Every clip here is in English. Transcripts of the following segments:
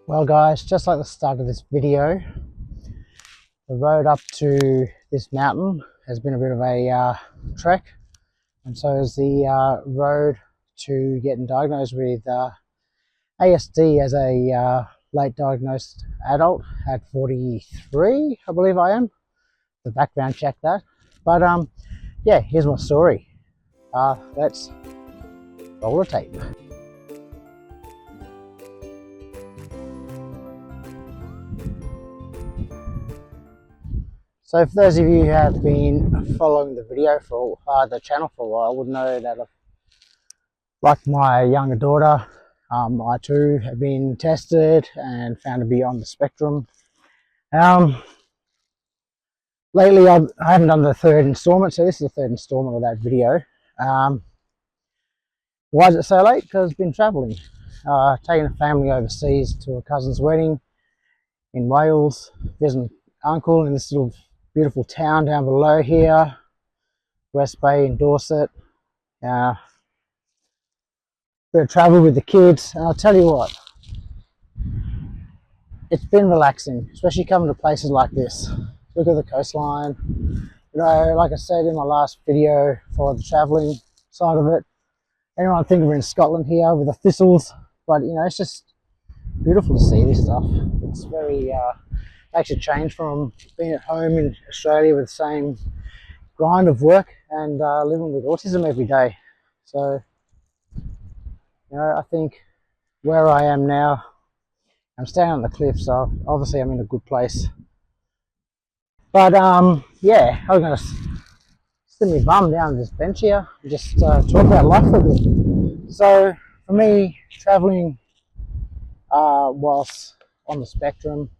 Well guys, just like the start of this video, the road up to this mountain has been a bit of a trek, and so is the road to getting diagnosed with ASD as a late diagnosed adult at 43, I believe I am. The background check that. But yeah, here's my story. Let's roll the tape. So for those of you who have been following the video for the channel for a while would know that like my younger daughter, I too have been tested and found to be on the spectrum. Lately I haven't done the third installment, so this is the third installment of that video. Why is it so late? Because I've been travelling, taking a family overseas to a cousin's wedding in Wales, visiting uncle in this little beautiful town down below here, West Bay in Dorset. Bit of travel with the kids, and I'll tell you what, it's been relaxing, especially coming to places like this. Look at the coastline. You know, like I said in my last video for the travelling side of it, anyone think we're in Scotland here with the thistles, but you know, it's just beautiful to see this stuff. It's very makes a change from being at home in Australia with the same grind of work and living with autism every day. So, you know, I think where I am now, I'm standing on the cliff, so obviously I'm in a good place. But yeah, I was going to sit my bum down this bench here and just talk about life a bit. So for me, travelling whilst on the spectrum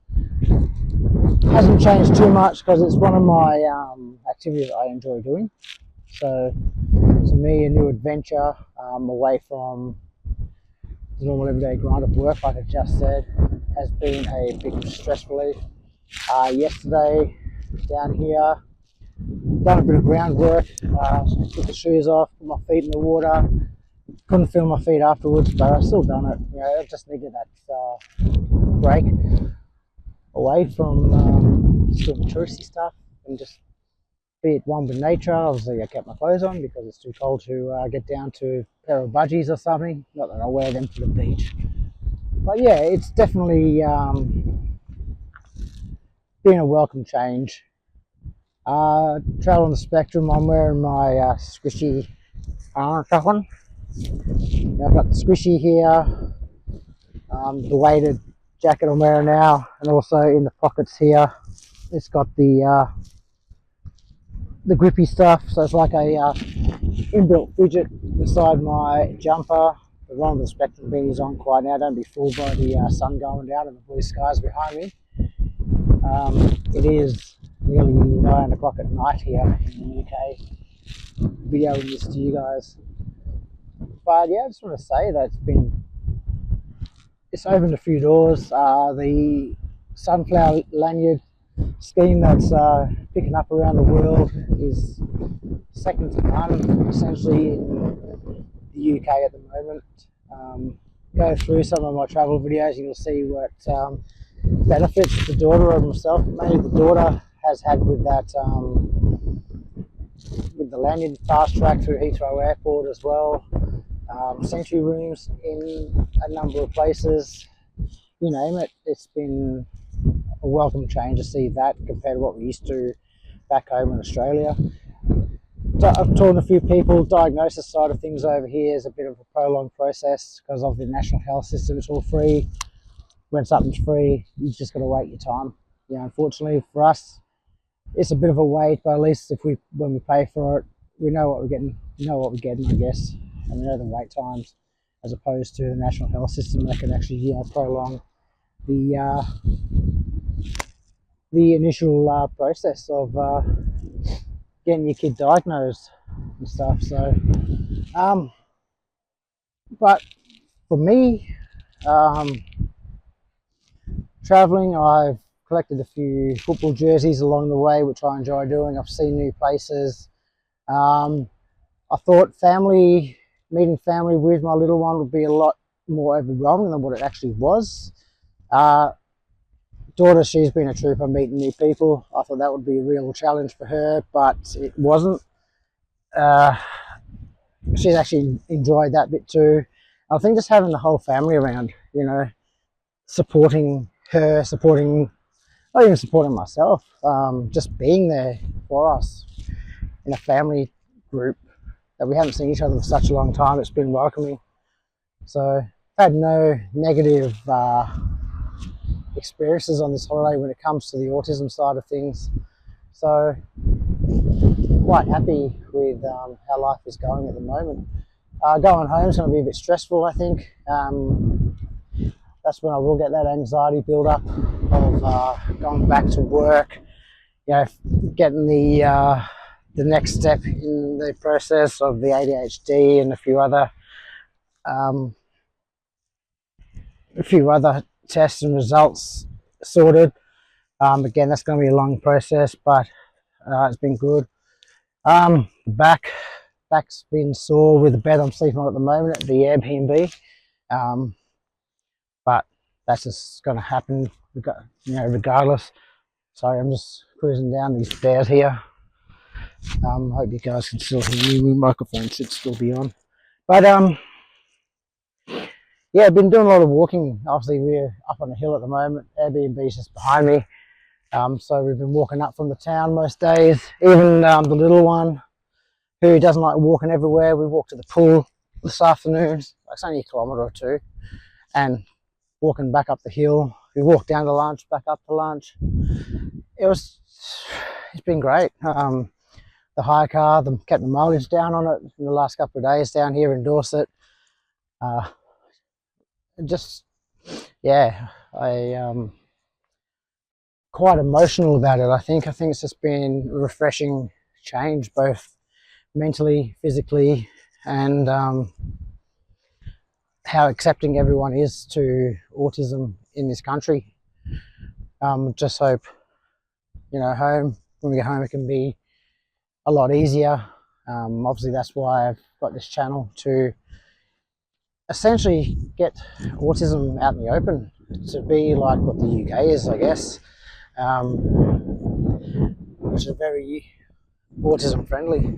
hasn't changed too much because it's one of my activities I enjoy doing. So to me, a new adventure away from the normal everyday grind of work, like I just said, has been a big stress relief. Yesterday down here, done a bit of groundwork, took the shoes off, put my feet in the water. Couldn't feel my feet afterwards, but I still done it. You know, I just needed that break away from sort of touristy stuff and just be at one with nature. Obviously I kept my clothes on because it's too cold to get down to a pair of budgies or something. Not that I'll wear them to the beach. But yeah, it's definitely been a welcome change. Travel on the spectrum, I'm wearing my squishy orange one. I've got the squishy here, the weighted jacket I'm wearing now, and also in the pockets here it's got the grippy stuff, so it's like a inbuilt fidget inside my jumper. The one with the spectrum being is on quiet now, don't be fooled by the sun going down and the blue skies behind me. It is nearly 9 o'clock at night here in the UK, videoing this to you guys. But yeah, I just want to say that it's opened a few doors. The sunflower lanyard scheme that's picking up around the world is second to none, essentially, in the UK at the moment. Go through some of my travel videos, you'll see what benefits the daughter and myself, mainly the daughter, has had with that, with the lanyard fast track through Heathrow Airport as well. Sanctuary rooms in a number of places, you name it. It's been a welcome change to see that compared to what we used to back home in Australia. I've talked to a few people. Diagnosis side of things over here is a bit of a prolonged process because of the national health system. It's all free. When something's free, you just got to wait your time. You know, unfortunately for us, it's a bit of a wait, but at least when we pay for it, we know what we're getting. We know what we're getting, I guess, and we know the wait times, as opposed to the national health system that can actually, you know, prolong the initial process of getting your kid diagnosed and stuff. So, but for me, traveling, I've collected a few football jerseys along the way, which I enjoy doing. I've seen new places. I thought meeting family with my little one would be a lot more overwhelming than what it actually was. Daughter, she's been a trooper meeting new people. I thought that would be a real challenge for her, but it wasn't. She's actually enjoyed that bit too. I think just having the whole family around, supporting her, not even supporting myself, just being there for us in a family group that we haven't seen each other for such a long time. It's been welcoming. So I've had no negative experiences on this holiday when it comes to the autism side of things. So quite happy with how life is going at the moment. Going home is going to be a bit stressful, I think. That's when I will get that anxiety build up of going back to work, getting the next step in the process of the ADHD and a few other tests and results sorted. Again, that's going to be a long process, but it's been good. Back's been sore with the bed I'm sleeping on at the moment at the Airbnb, but that's just going to happen, regardless. Sorry, I'm just cruising down these stairs here. I hope you guys can still hear me. My microphone should still be on. But yeah, I've been doing a lot of walking. Obviously, we're up on a hill at the moment. Airbnb's just behind me. So we've been walking up from the town most days. Even the little one, who doesn't like walking everywhere, we walked to the pool this afternoon. It's only a kilometre or two. And walking back up the hill. We walked down to lunch, back up to lunch. It's been great. The hire car, kept the mileage down on it in the last couple of days down here in Dorset. I quite emotional about it. I think it's just been a refreshing change, both mentally, physically, and how accepting everyone is to autism in this country. Just hope, when we get home, it can be a lot easier. Obviously, that's why I've got this channel, to essentially get autism out in the open, to be like what the UK is, I guess, which is very autism friendly.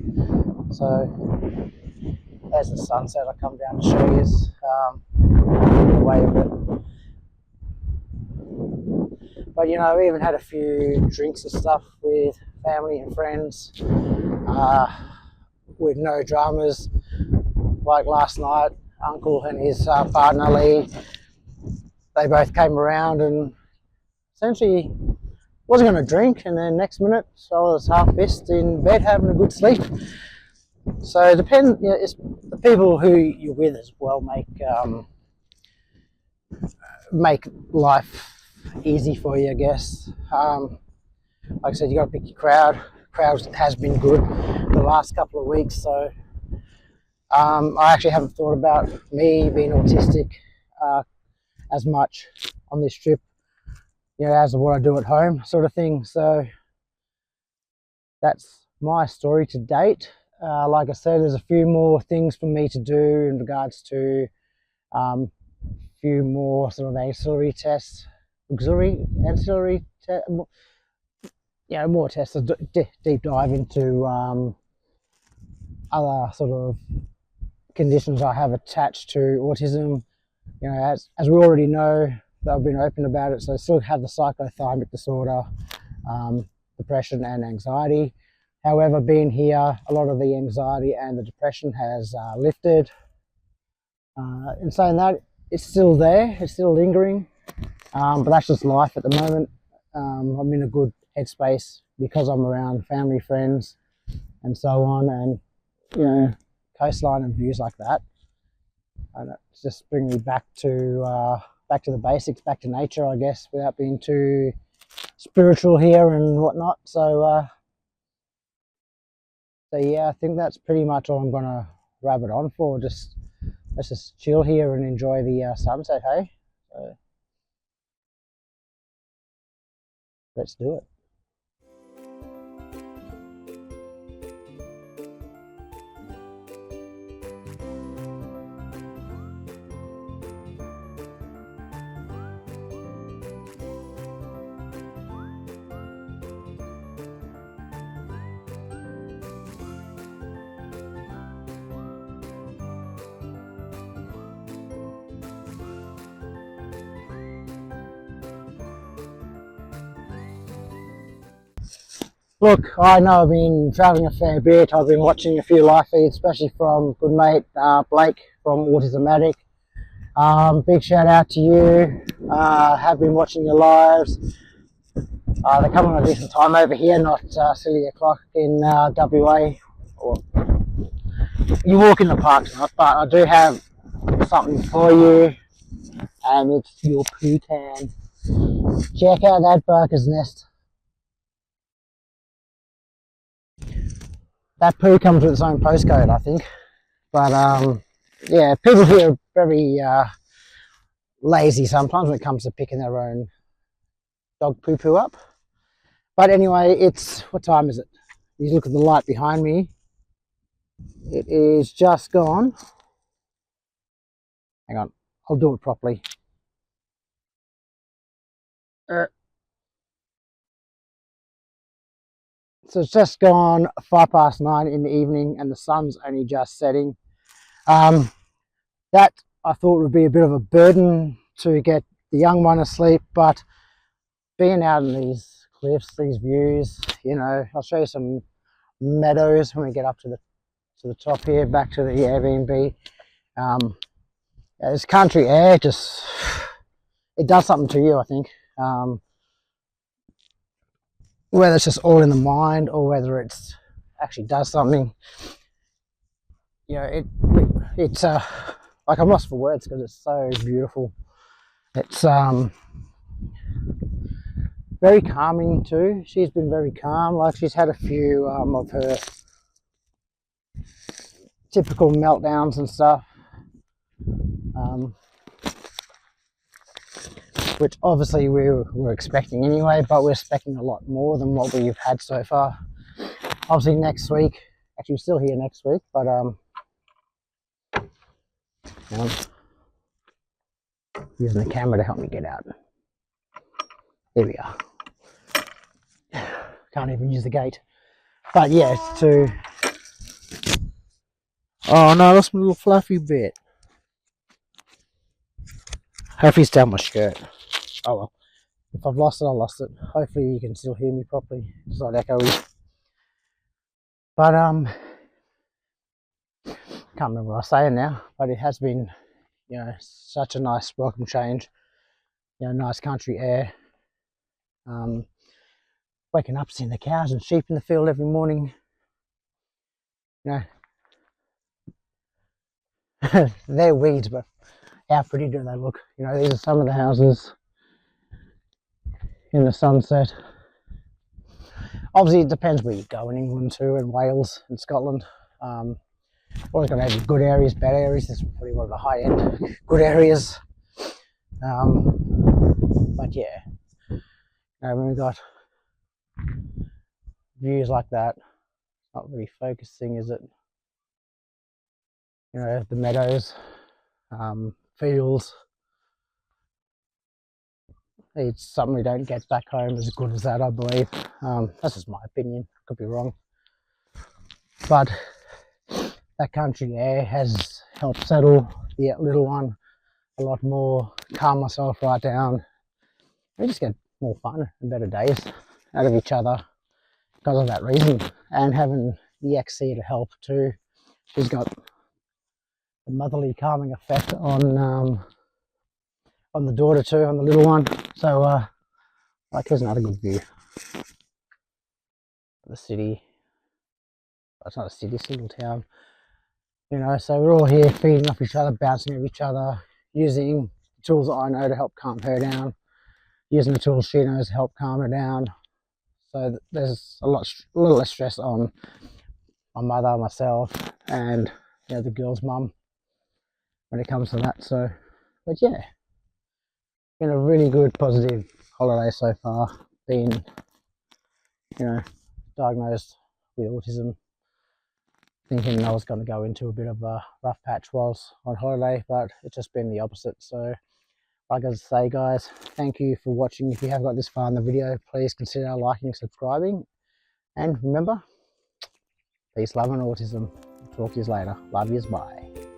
So there's the sunset. I come down to show you the way of it. But we even had a few drinks and stuff with family and friends, with no dramas. Like last night, Uncle and his partner Lee, they both came around and essentially wasn't going to drink, and then next minute I was half pissed in bed having a good sleep. So it depends. It's the people who you're with as well make life easy for you, I guess. Like I said, you got to pick your crowd. Crowd has been good the last couple of weeks, so I actually haven't thought about me being autistic as much on this trip, as what I do at home, sort of thing. So that's my story to date. Like I said, there's a few more things for me to do in regards to a few more sort of ancillary tests, more tests, a deep dive into other sort of conditions I have attached to autism. As we already know, they've been open about it, so I still have the cyclothymicdisorder disorder, depression and anxiety. However, being here, a lot of the anxiety and the depression has lifted. In saying that, it's still there, it's still lingering, but that's just life at the moment. I'm in a good headspace because I'm around family, friends, and so on, and coastline and views like that. And it's just bringing me back to the basics, back to nature, I guess, without being too spiritual here and whatnot. So yeah, I think that's pretty much all I'm gonna wrap it on for. Let's just chill here and enjoy the sunset, hey? So let's do it. Look, I know I've been travelling a fair bit. I've been watching a few live feeds, especially from good mate Blake from Autism. Big shout out to you. Have been watching your lives. They come on a decent time over here, not silly o'clock in WA. Or you walk in the park tonight, but I do have something for you, and it's your poo can. Check out that bird's nest. That poo comes with its own postcode, I think. But yeah, people here are very lazy sometimes when it comes to picking their own dog poo-poo up. But anyway, it's, what time is it? You look at the light behind me. It is just gone. Hang on, I'll do it properly. So it's just gone 9:05 in the evening, and the sun's only just setting. That I thought would be a bit of a burden to get the young one asleep, but being out in these cliffs, these views, you know, I'll show you some meadows when we get up to the top here, back to the Airbnb. This country air just, it does something to you, I think. Whether it's just all in the mind or whether it's actually does something, you know, it's like, I'm lost for words because it's so beautiful. It's very calming too. She's been very calm. Like, she's had a few of her typical meltdowns and stuff, which obviously we were expecting anyway, but we're expecting a lot more than what we've had so far. Obviously next week, actually we're still here next week, but using the camera to help me get out. There we are. Can't even use the gate. But yeah, it's to... Oh no, that's my little fluffy bit. Hopefully it's down my shirt. Oh well. If I've lost it, I lost it. Hopefully you can still hear me properly. It's not echoey. But can't remember what I was saying now. But it has been, you know, such a nice welcome change. You know, nice country air. Waking up, seeing the cows and sheep in the field every morning. You know, they're weeds, but how pretty do they look? You know, these are some of the houses in the sunset. Obviously, it depends where you go in England too, in Wales and Scotland. Always going to have good areas, bad areas. This is probably one of the high-end good areas. But yeah, you know, when we've got views like that, not really focusing, is it? You know, the meadows, fields. It's something we don't get back home as good as that, I believe. That's just my opinion. Could be wrong. But that country air has helped settle the little one a lot more, calm myself right down. We just get more fun and better days out of each other because of that reason. And having the XC to help too. She's got a motherly calming effect on the daughter too, on the little one. So like, here's another good view of the city. It's not a city, it's a little town. You know, so we're all here feeding off each other, bouncing off each other, using the tools that I know to help calm her down, using the tools she knows to help calm her down. So there's a little less stress on my mother, myself, and, you know, the girl's mum when it comes to that. So, but yeah, been a really good positive holiday so far. Been, you know, diagnosed with autism, thinking I was going to go into a bit of a rough patch whilst on holiday, but it's just been the opposite. So like I say, guys, thank you for watching. If you have got this far in the video, please consider liking and subscribing, and remember, peace, love and autism. Talk to you later. Love yous, bye.